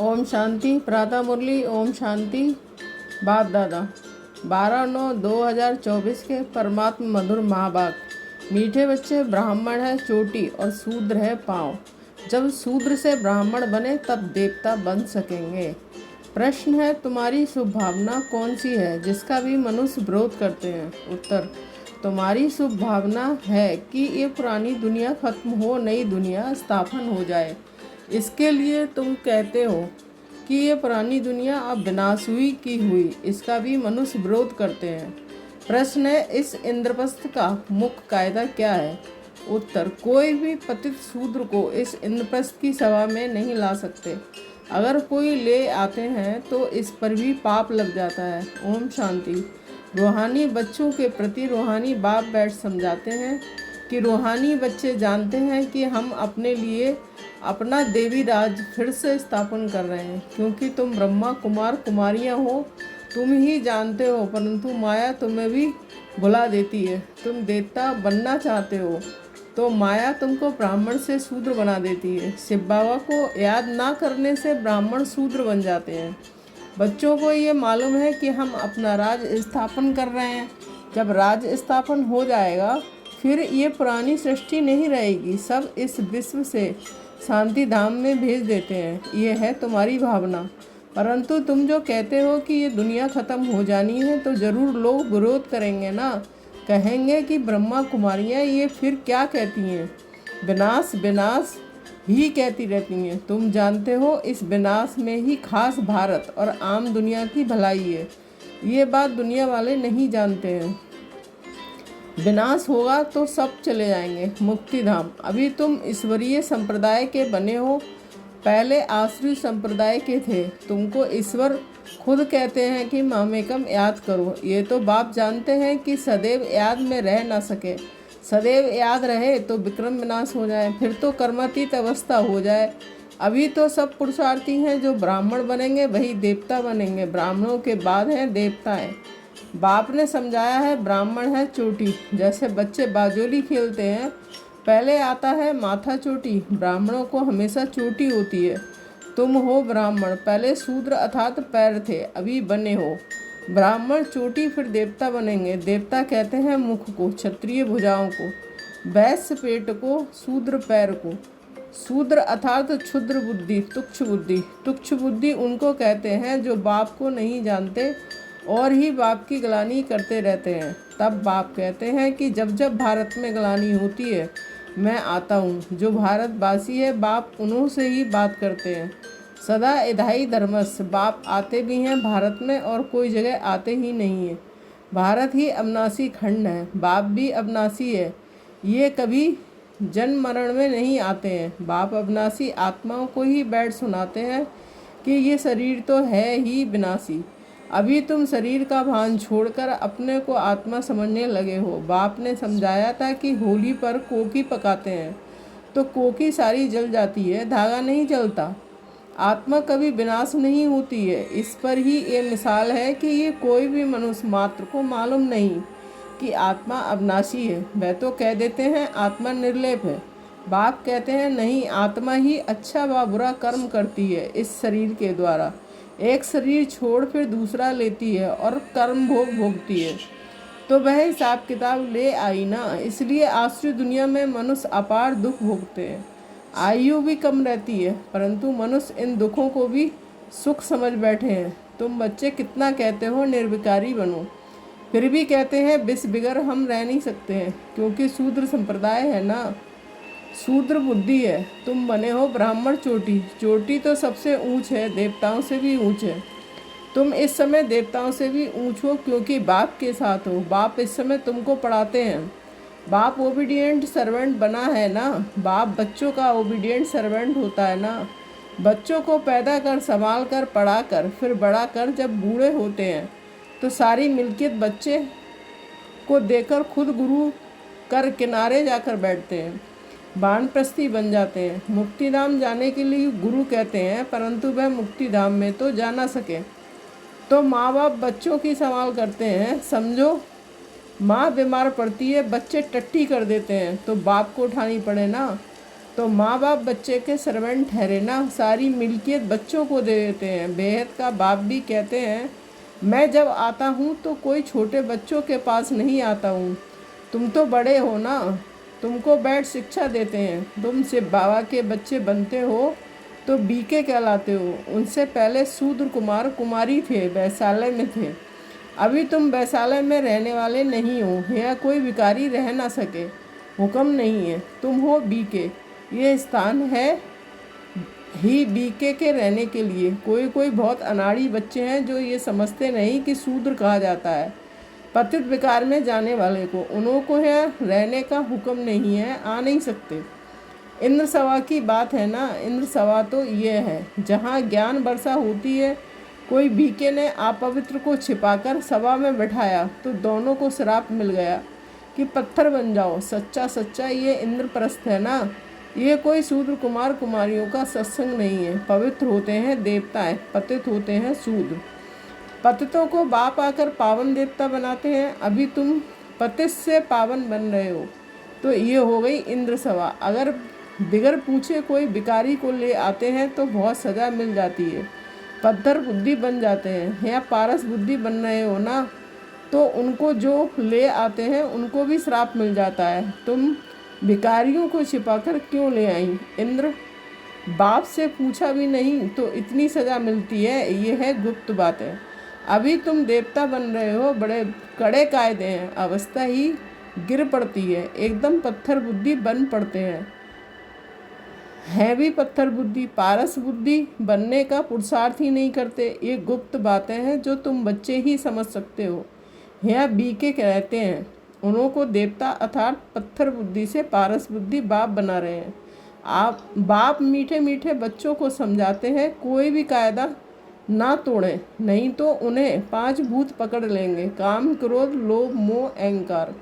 ओम शांति। प्रातः मुरली। ओम शांति। बाप दादा 12/9/2024 के परमात्म मधुर महावाक्य। मीठे बच्चे, ब्राह्मण है चोटी और शूद्र है पाँव। जब शूद्र से ब्राह्मण बने तब देवता बन सकेंगे। प्रश्न है, तुम्हारी शुभ भावना कौन सी है जिसका भी मनुष्य विरोध करते हैं? उत्तर, तुम्हारी शुभ भावना है कि ये पुरानी दुनिया खत्म हो, नई दुनिया स्थापन हो जाए। इसके लिए तुम कहते हो कि ये पुरानी दुनिया अब विनाश हुई की हुई। इसका भी मनुष्य विरोध करते हैं। प्रश्न है, इस इंद्रप्रस्थ का मुख्य कायदा क्या है? उत्तर, कोई भी पतित शूद्र को इस इंद्रप्रस्थ की सभा में नहीं ला सकते। अगर कोई ले आते हैं तो इस पर भी पाप लग जाता है। ओम शांति। रूहानी बच्चों के प्रति रूहानी बाप बैठ समझाते हैं कि रूहानी बच्चे जानते हैं कि हम अपने लिए अपना देवी राज फिर से स्थापन कर रहे हैं, क्योंकि तुम ब्रह्मा कुमार कुमारियां हो। तुम ही जानते हो, परंतु माया तुम्हें भी भुला देती है। तुम देवता बनना चाहते हो तो माया तुमको ब्राह्मण से शूद्र बना देती है। शिव बाबा को याद ना करने से ब्राह्मण शूद्र बन जाते हैं। बच्चों को ये मालूम है कि हम अपना राज स्थापन कर रहे हैं। जब राज स्थापन हो जाएगा फिर ये पुरानी सृष्टि नहीं रहेगी। सब इस विश्व से शांति धाम में भेज देते हैं। ये है तुम्हारी भावना। परंतु तुम जो कहते हो कि ये दुनिया ख़त्म हो जानी है तो ज़रूर लोग विरोध करेंगे ना। कहेंगे कि ब्रह्मा कुमारियाँ ये फिर क्या कहती हैं, विनाश विनाश ही कहती रहती हैं। तुम जानते हो इस विनाश में ही खास भारत और आम दुनिया की भलाई है। ये बात दुनिया वाले नहीं जानते हैं। विनाश होगा तो सब चले जाएंगे मुक्ति धाम। अभी तुम ईश्वरीय संप्रदाय के बने हो, पहले आसुरी संप्रदाय के थे। तुमको ईश्वर खुद कहते हैं कि मामेकम याद करो। ये तो बाप जानते हैं कि सदैव याद में रह ना सके। सदैव याद रहे तो विक्रम विनाश हो जाए, फिर तो कर्मातीत अवस्था हो जाए। अभी तो सब पुरुषार्थी हैं। जो ब्राह्मण बनेंगे वही देवता बनेंगे। ब्राह्मणों के बाद हैं देवताएं। बाप ने समझाया है, ब्राह्मण है चोटी। जैसे बच्चे बाजोली खेलते हैं, पहले आता है माथा चोटी। ब्राह्मणों को हमेशा चोटी होती है। तुम हो ब्राह्मण, पहले शूद्र अर्थात पैर थे, अभी बने हो ब्राह्मण चोटी, फिर देवता बनेंगे। देवता कहते हैं मुख को, क्षत्रिय भुजाओं को, वैश्य पेट को, शूद्र पैर को। शूद्र अर्थात क्षुद्र बुद्धि, तुच्छ बुद्धि। तुच्छ बुद्धि उनको कहते हैं जो बाप को नहीं जानते और ही बाप की ग्लानि करते रहते हैं। तब बाप कहते हैं कि जब जब भारत में ग्लानि होती है मैं आता हूँ। जो भारतवासी है बाप उन्हों से ही बात करते हैं। सदा इधाई धर्मस। बाप आते भी हैं भारत में और कोई जगह आते ही नहीं है। भारत ही अविनाशी खंड है, बाप भी अविनाशी है। ये कभी जन्म मरण में नहीं आते हैं। बाप अविनाशी आत्माओं को ही बैठ सुनाते हैं कि ये शरीर तो है ही विनाशी। अभी तुम शरीर का भान छोड़कर अपने को आत्मा समझने लगे हो। बाप ने समझाया था कि होली पर कोकी पकाते हैं तो कोकी सारी जल जाती है, धागा नहीं जलता। आत्मा कभी विनाश नहीं होती है। इस पर ही ये मिसाल है कि ये कोई भी मनुष्य मात्र को मालूम नहीं कि आत्मा अविनाशी है। वह तो कह देते हैं आत्मा निर्लेप है। बाप कहते हैं नहीं, आत्मा ही अच्छा व बुरा कर्म करती है इस शरीर के द्वारा। एक शरीर छोड़ फिर दूसरा लेती है और कर्म भोग भोगती है, तो वह हिसाब किताब ले आई ना। इसलिए आसुरी दुनिया में मनुष्य अपार दुख भोगते हैं। आयु भी कम रहती है, परंतु मनुष्य इन दुखों को भी सुख समझ बैठे हैं। तुम बच्चे कितना कहते हो निर्विकारी बनो, फिर भी कहते हैं विष बिगर हम रह नहीं सकते हैं, क्योंकि शूद्र संप्रदाय है ना, शूद्र बुद्धि है। तुम बने हो ब्राह्मण चोटी। चोटी तो सबसे ऊंच है, देवताओं से भी ऊंच है। तुम इस समय देवताओं से भी ऊंच हो क्योंकि बाप के साथ हो। बाप इस समय तुमको पढ़ाते हैं। बाप ओबीडिएंट सर्वेंट बना है ना। बाप बच्चों का ओबीडिएंट सर्वेंट होता है ना। बच्चों को पैदा कर, संभाल कर, पढ़ा कर, फिर बड़ा कर जब बूढ़े होते हैं तो सारी मिल्कियत बच्चे को देकर खुद गुरु कर किनारे जाकर बैठते हैं, वानप्रस्थी बन जाते हैं। मुक्तिधाम जाने के लिए गुरु कहते हैं, परंतु वह मुक्तिधाम में तो जा ना सके तो माँ बाप बच्चों की संभाल करते हैं। समझो, माँ बीमार पड़ती है, बच्चे टट्टी कर देते हैं तो बाप को उठानी पड़े ना। तो माँ बाप बच्चे के सर्वेंट ठहरे ना, सारी मिल्कियत बच्चों को दे देते हैं। बेहद का बाप भी कहते हैं, मैं जब आता हूँ तो कोई छोटे बच्चों के पास नहीं आता हूँ। तुम तो बड़े हो ना, तुमको बैठ शिक्षा देते हैं। तुम से बाबा के बच्चे बनते हो तो बीके कहलाते हो। उनसे पहले शूद्र कुमार कुमारी थे, वैश्यालय में थे। अभी तुम वैश्यालय में रहने वाले नहीं हो, यहाँ कोई भिखारी रह ना सके, हुक्म नहीं है। तुम हो बीके, ये स्थान है ही बीके के रहने के लिए। कोई कोई बहुत अनाड़ी बच्चे हैं जो ये समझते नहीं कि शूद्र कहा जाता है पतित विकार में जाने वाले को। उनको यहाँ रहने का हुक्म नहीं है, आ नहीं सकते। इंद्र सभा की बात है ना, इंद्र सभा तो ये है जहाँ ज्ञान वर्षा होती है। कोई बीके ने अपवित्र को छिपाकर सभा में बैठाया तो दोनों को श्राप मिल गया कि पत्थर बन जाओ। सच्चा सच्चा ये इंद्रप्रस्थ है ना, ये कोई शूद्र कुमार कुमारियों का सत्संग नहीं है। पवित्र होते हैं देवताएं, पतित होते हैं शूद्र। पतितों को बाप आकर पावन देवता बनाते हैं। अभी तुम पतित से पावन बन रहे हो। तो ये हो गई इंद्र सभा। अगर बिगर पूछे कोई भिखारी को ले आते हैं तो बहुत सज़ा मिल जाती है, पत्थर बुद्धि बन जाते हैं। या पारस बुद्धि बन रहे हो ना, तो उनको जो ले आते हैं उनको भी श्राप मिल जाता है। तुम भिखारियों को छिपाकर क्यों ले आई? इंद्र, बाप से पूछा भी नहीं तो इतनी सज़ा मिलती है, ये है गुप्त बात है। अभी तुम देवता बन रहे हो, बड़े कड़े कायदे हैं, अवस्था ही गिर पड़ती है, एकदम पत्थर बुद्धि बन पड़ते हैं। है भी पत्थर बुद्धि, पारस बुद्धि बनने का पुरुषार्थ ही नहीं करते। ये गुप्त बातें हैं जो तुम बच्चे ही समझ सकते हो। यहाँ बीके कहते हैं, उनको देवता अर्थात पत्थर बुद्धि से पारस बुद्धि बाप बना रहे हैं। आप बाप मीठे मीठे बच्चों को समझाते हैं कोई भी कायदा ना तोड़ें, नहीं तो उन्हें 5 भूत पकड़ लेंगे। काम, क्रोध, लोभ, मोह, अहंकार,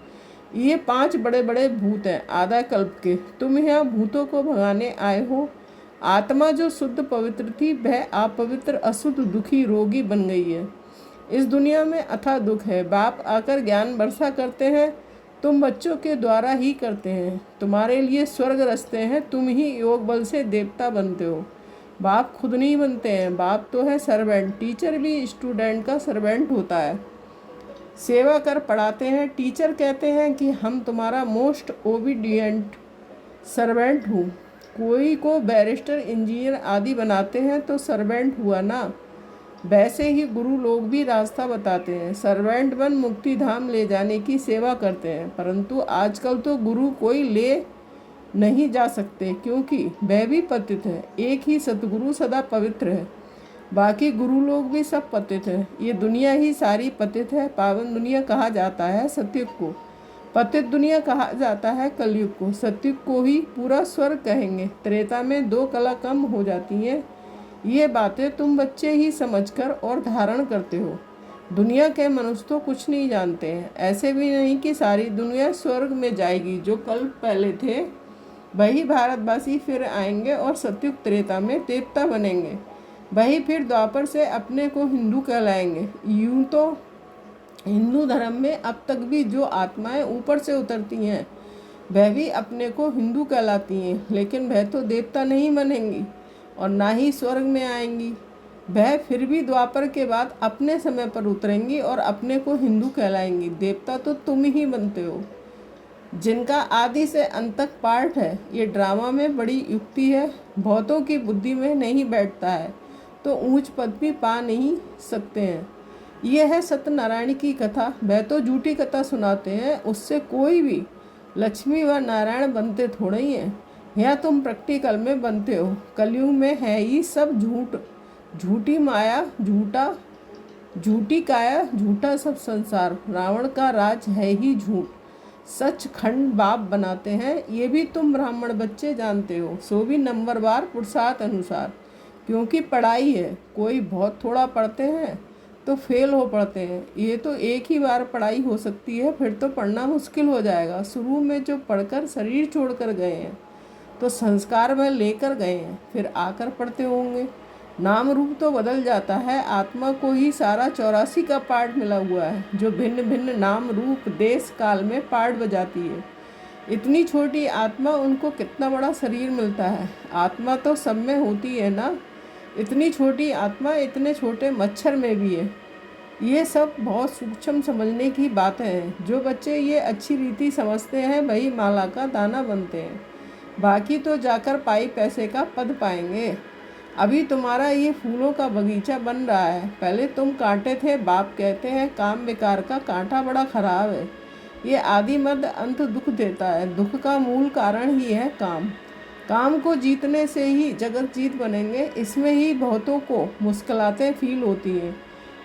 ये 5 बड़े बड़े भूत हैं आधा कल्प के। तुम यहाँ भूतों को भगाने आए हो। आत्मा जो शुद्ध पवित्र थी वह अपवित्र, अशुद्ध, दुखी, रोगी बन गई है। इस दुनिया में अथाह दुख है। बाप आकर ज्ञान वर्षा करते हैं, तुम बच्चों के द्वारा ही करते हैं। तुम्हारे लिए स्वर्ग रचते हैं, तुम ही योग बल से देवता बनते हो। बाप खुद नहीं बनते हैं, बाप तो है सर्वेंट। टीचर भी स्टूडेंट का सर्वेंट होता है, सेवा कर पढ़ाते हैं। टीचर कहते हैं कि हम तुम्हारा मोस्ट ओबीडियंट सर्वेंट हूँ। कोई को बैरिस्टर, इंजीनियर आदि बनाते हैं तो सर्वेंट हुआ ना। वैसे ही गुरु लोग भी रास्ता बताते हैं, सर्वेंट बन मुक्ति धाम ले जाने की सेवा करते हैं। परंतु आजकल तो गुरु कोई ले नहीं जा सकते, क्योंकि वह भी पतित है। एक ही सतगुरु सदा पवित्र है, बाकी गुरु लोग भी सब पतित हैं। ये दुनिया ही सारी पतित है। पावन दुनिया कहा जाता है सतयुग को, पतित दुनिया कहा जाता है कलयुग को। सतयुग को ही पूरा स्वर्ग कहेंगे। त्रेता में 2 कला कम हो जाती हैं। ये बातें तुम बच्चे ही समझकर और धारण करते हो। दुनिया के मनुष्य तो कुछ नहीं जानते हैं। ऐसे भी नहीं कि सारी दुनिया स्वर्ग में जाएगी। जो कल पहले थे वही भारतवासी फिर आएंगे और सतयुग त्रेता में देवता बनेंगे। वही फिर द्वापर से अपने को हिंदू कहलाएंगे। यूं तो हिंदू धर्म में अब तक भी जो आत्माएं ऊपर से उतरती हैं वह भी अपने को हिंदू कहलाती हैं, लेकिन वह तो देवता नहीं बनेंगी और ना ही स्वर्ग में आएंगी। वह फिर भी द्वापर के बाद अपने समय पर उतरेंगी और अपने को हिंदू कहलाएंगी। देवता तो तुम ही बनते हो, जिनका आदि से अंत तक पाठ है। ये ड्रामा में बड़ी युक्ति है, बहुतों की बुद्धि में नहीं बैठता है तो ऊंच पद भी पा नहीं सकते हैं। यह है सत्यनारायण की कथा। वह तो झूठी कथा सुनाते हैं, उससे कोई भी लक्ष्मी व नारायण बनते थोड़े ही हैं। यहाँ तुम प्रैक्टिकल में बनते हो। कलयुग में है ही सब झूठ, झूठी माया, झूठी काया, झूठा सब संसार। रावण का राज है ही झूठ, सच खंड बाप बनाते हैं। ये भी तुम ब्राह्मण बच्चे जानते हो, सो भी नंबरवार पुरुषार्थ अनुसार। क्योंकि पढ़ाई है, कोई बहुत थोड़ा पढ़ते हैं तो फेल हो पढ़ते हैं। ये तो एक ही बार पढ़ाई हो सकती है, फिर तो पढ़ना मुश्किल हो जाएगा। शुरू में जो पढ़कर शरीर छोड़कर गए हैं तो संस्कार में लेकर गए हैं, फिर आकर पढ़ते होंगे। नाम रूप तो बदल जाता है, आत्मा को ही सारा 84 का पाठ मिला हुआ है, जो भिन्न भिन्न नाम रूप देश काल में पाठ बजाती है। इतनी छोटी आत्मा, उनको कितना बड़ा शरीर मिलता है। आत्मा तो सब में होती है ना। इतनी छोटी आत्मा इतने छोटे मच्छर में भी है। ये सब बहुत सूक्ष्म समझने की बातें हैं। जो बच्चे ये अच्छी रीति समझते हैं वही माला का दाना बनते हैं। बाकी तो जाकर पाई पैसे का पद पाएंगे। अभी तुम्हारा ये फूलों का बगीचा बन रहा है। पहले तुम कांटे थे। बाप कहते हैं काम विकार का कांटा बड़ा खराब है। ये आदि मध्य अंत दुख देता है। दुख का मूल कारण ही है काम। काम को जीतने से ही जगत जीत बनेंगे। इसमें ही बहुतों को मुश्किलातें फील होती हैं।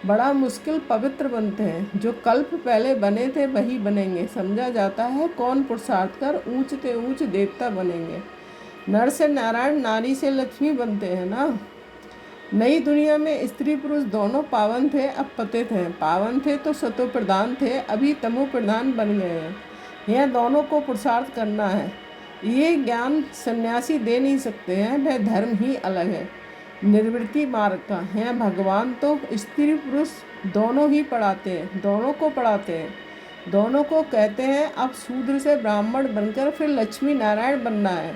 बड़ा मुश्किल पवित्र बनते हैं। जो कल्प पहले बने थे वही बनेंगे। समझा जाता है कौन पुरुषार्थ कर ऊंच ते ऊंच देवता बनेंगे। नर से नारायण, नारी से लक्ष्मी बनते हैं ना। नई दुनिया में स्त्री पुरुष दोनों पावन थे, अब पतित हैं। पावन थे तो सतो प्रधान थे, अभी तमो प्रधान बन गए हैं। यह दोनों को पुरुषार्थ करना है। ये ज्ञान सन्यासी दे नहीं सकते हैं, वह धर्म ही अलग है, निर्वृत्ति मार्ग का है। भगवान तो स्त्री पुरुष दोनों ही पढ़ाते हैं, दोनों को पढ़ाते हैं। दोनों को कहते हैं अब शूद्र से ब्राह्मण बनकर फिर लक्ष्मी नारायण बनना है।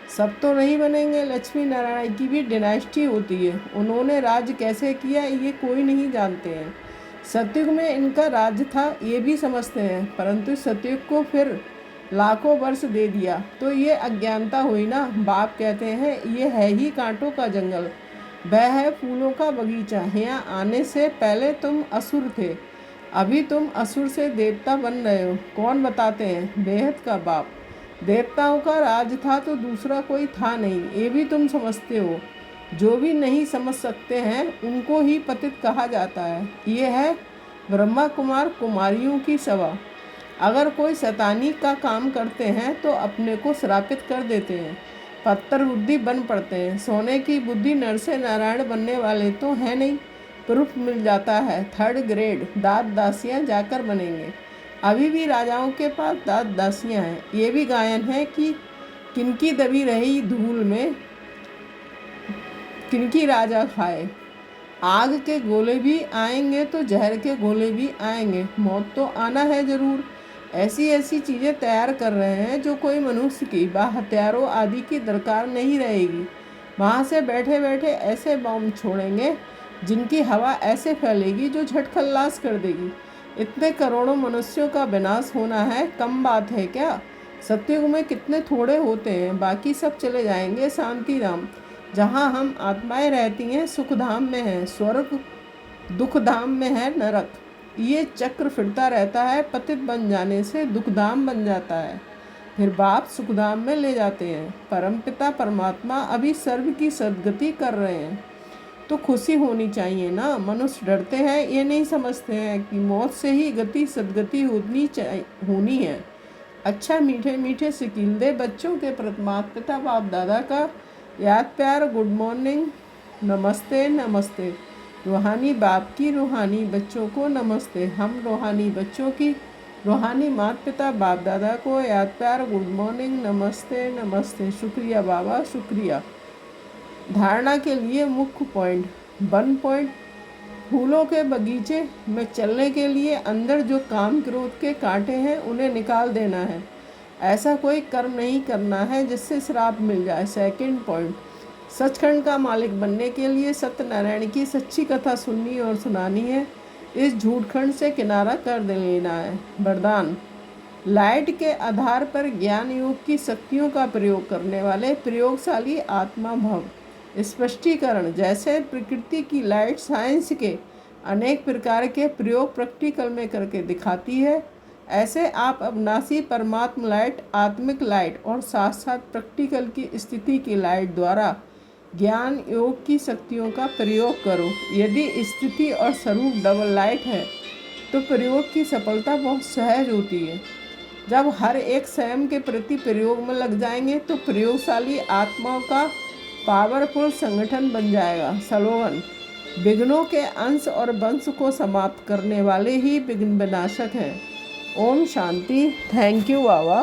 सब तो नहीं बनेंगे। लक्ष्मी नारायण की भी डिनास्टी होती है। उन्होंने राज कैसे किया ये कोई नहीं जानते हैं। सतयुग में इनका राज था ये भी समझते हैं, परंतु सतयुग को फिर लाखों वर्ष दे दिया तो ये अज्ञानता हुई ना। बाप कहते हैं ये है ही कांटों का जंगल, वह है फूलों का बगीचा। यहाँ आने से पहले तुम असुर थे, अभी तुम असुर से देवता बन रहे हो। कौन बताते हैं? बेहद का बाप। देवताओं का राज था तो दूसरा कोई था नहीं, ये भी तुम समझते हो। जो भी नहीं समझ सकते हैं उनको ही पतित कहा जाता है। ये है ब्रह्मा कुमार कुमारियों की सभा। अगर कोई शैतानी का काम करते हैं तो अपने को श्रापित कर देते हैं, पत्थर बुद्धि बन पड़ते हैं। सोने की बुद्धि नर से नारायण बनने वाले तो हैं नहीं, प्रूफ मिल जाता है। 3rd ग्रेड दास दासियाँ जाकर बनेंगे। अभी भी राजाओं के पास दास दासियाँ हैं। ये भी गायन है कि किनकी दबी रही धूल में किनकी राजा खाए। आग के गोले भी आएंगे तो जहर के गोले भी आएंगे। मौत तो आना है ज़रूर। ऐसी ऐसी चीज़ें तैयार कर रहे हैं जो कोई मनुष्य की हथियारों आदि की दरकार नहीं रहेगी। वहाँ से बैठे बैठे ऐसे बॉम्ब छोड़ेंगे जिनकी हवा ऐसे फैलेगी जो झटखल्लास कर देगी। इतने करोड़ों मनुष्यों का विनाश होना है, कम बात है क्या? सतयुग में कितने थोड़े होते हैं, बाकी सब चले जाएंगे शांति धाम। जहाँ हम आत्माएं रहती हैं सुखधाम में है स्वर्ग, दुखधाम में है नरक। ये चक्र फिरता रहता है। पतित बन जाने से दुखधाम बन जाता है, फिर बाप सुखधाम में ले जाते हैं। परमपिता परमात्मा अभी सर्व की सद्गति कर रहे हैं तो खुशी होनी चाहिए ना। मनुष्य डरते हैं, ये नहीं समझते हैं कि मौत से ही गति सद्गति होनी है। अच्छा मीठे मीठे सिकील दे बच्चों के परमात्मा पिता बाप दादा का याद प्यार, गुड मॉर्निंग, नमस्ते नमस्ते। रूहानी बाप की रूहानी बच्चों को नमस्ते। हम रूहानी बच्चों की रूहानी माता पिता बाप दादा को याद प्यार, गुड मॉर्निंग, नमस्ते नमस्ते। शुक्रिया बाबा, शुक्रिया। धारणा के लिए मुख्य पॉइंट 1 पॉइंट, फूलों के बगीचे में चलने के लिए अंदर जो काम क्रोध के कांटे हैं उन्हें निकाल देना है। ऐसा कोई कर्म नहीं करना है जिससे श्राप मिल जाए। 2nd पॉइंट, सचखंड का मालिक बनने के लिए सत्यनारायण की सच्ची कथा सुननी और सुनानी है। इस झूठखंड से किनारा कर लेना है। वरदान, लाइट के आधार पर ज्ञान योग की शक्तियों का प्रयोग करने वाले प्रयोगशाली आत्मा भव। स्पष्टीकरण, जैसे प्रकृति की लाइट साइंस के अनेक प्रकार के प्रयोग प्रैक्टिकल में करके दिखाती है, ऐसे आप अविनाशी परमात्मा लाइट, आत्मिक लाइट और साथ साथ प्रैक्टिकल की स्थिति की लाइट द्वारा ज्ञान योग की शक्तियों का प्रयोग करो। यदि स्थिति और स्वरूप डबल लाइट है तो प्रयोग की सफलता बहुत सहज होती है। जब हर एक स्वयं के प्रति प्रयोग में लग जाएंगे तो प्रयोगशाली आत्माओं का पावरफुल संगठन बन जाएगा। स्लोगन, विघ्नों के अंश और वंश को समाप्त करने वाले ही विघ्न विनाशक हैं। ओम शांति। Thank you Baba.